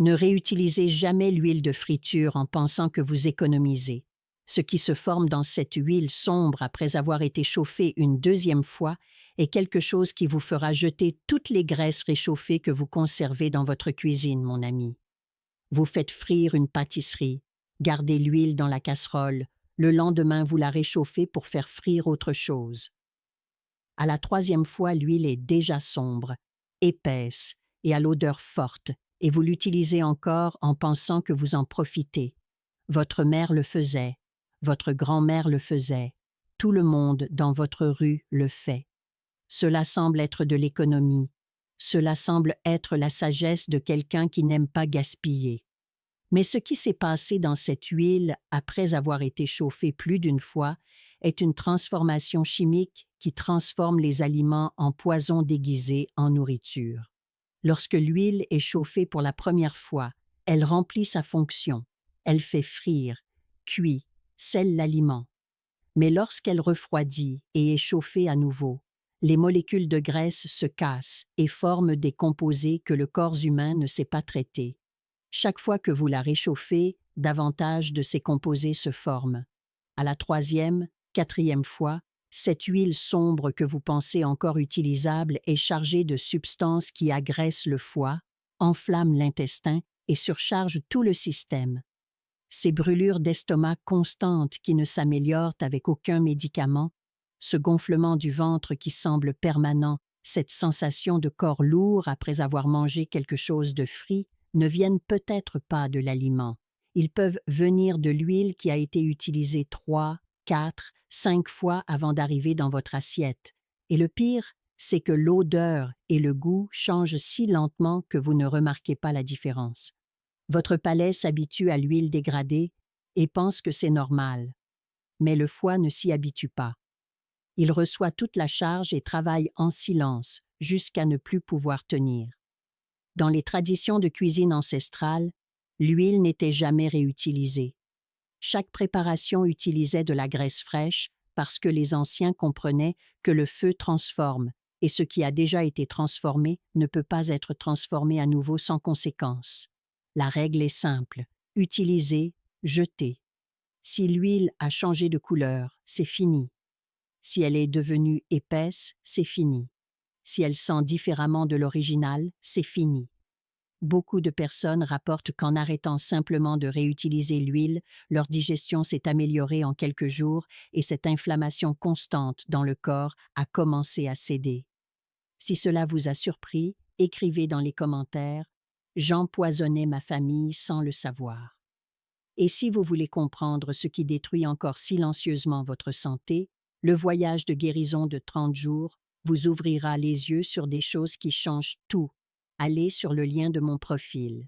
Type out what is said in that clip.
Ne réutilisez jamais l'huile de friture en pensant que vous économisez. Ce qui se forme dans cette huile sombre après avoir été chauffée une deuxième fois est quelque chose qui vous fera jeter toutes les graisses réchauffées que vous conservez dans votre cuisine, mon ami. Vous faites frire une pâtisserie, gardez l'huile dans la casserole, le lendemain vous la réchauffez pour faire frire autre chose. À la troisième fois, l'huile est déjà sombre, épaisse et à l'odeur forte, et vous l'utilisez encore en pensant que vous en profitez. Votre mère le faisait, votre grand-mère le faisait, tout le monde dans votre rue le fait. Cela semble être de l'économie, cela semble être la sagesse de quelqu'un qui n'aime pas gaspiller. Mais ce qui s'est passé dans cette huile après avoir été chauffée plus d'une fois est une transformation chimique qui transforme les aliments en poison déguisé en nourriture. Lorsque l'huile est chauffée pour la première fois, elle remplit sa fonction, elle fait frire, cuit, scelle l'aliment. Mais lorsqu'elle refroidit et est chauffée à nouveau, les molécules de graisse se cassent et forment des composés que le corps humain ne sait pas traiter. Chaque fois que vous la réchauffez, davantage de ces composés se forment. À la troisième, quatrième fois, cette huile sombre que vous pensez encore utilisable est chargée de substances qui agressent le foie, enflamment l'intestin et surchargent tout le système. Ces brûlures d'estomac constantes qui ne s'améliorent avec aucun médicament, ce gonflement du ventre qui semble permanent, cette sensation de corps lourd après avoir mangé quelque chose de frit, ne viennent peut-être pas de l'aliment. Ils peuvent venir de l'huile qui a été utilisée 3, 4, 5 fois avant d'arriver dans votre assiette. Et le pire, c'est que l'odeur et le goût changent si lentement que vous ne remarquez pas la différence. Votre palais s'habitue à l'huile dégradée et pense que c'est normal. Mais le foie ne s'y habitue pas. Il reçoit toute la charge et travaille en silence jusqu'à ne plus pouvoir tenir. Dans les traditions de cuisine ancestrale, l'huile n'était jamais réutilisée. Chaque préparation utilisait de la graisse fraîche parce que les anciens comprenaient que le feu transforme et ce qui a déjà été transformé ne peut pas être transformé à nouveau sans conséquence. La règle est simple, utilisez, jetez. Si l'huile a changé de couleur, c'est fini. Si elle est devenue épaisse, c'est fini. Si elle sent différemment de l'original, c'est fini. Beaucoup de personnes rapportent qu'en arrêtant simplement de réutiliser l'huile, leur digestion s'est améliorée en quelques jours et cette inflammation constante dans le corps a commencé à céder. Si cela vous a surpris, écrivez dans les commentaires « J'empoisonnais ma famille sans le savoir ». Et si vous voulez comprendre ce qui détruit encore silencieusement votre santé, le voyage de guérison de 30 jours vous ouvrira les yeux sur des choses qui changent tout. Allez sur le lien de mon profil.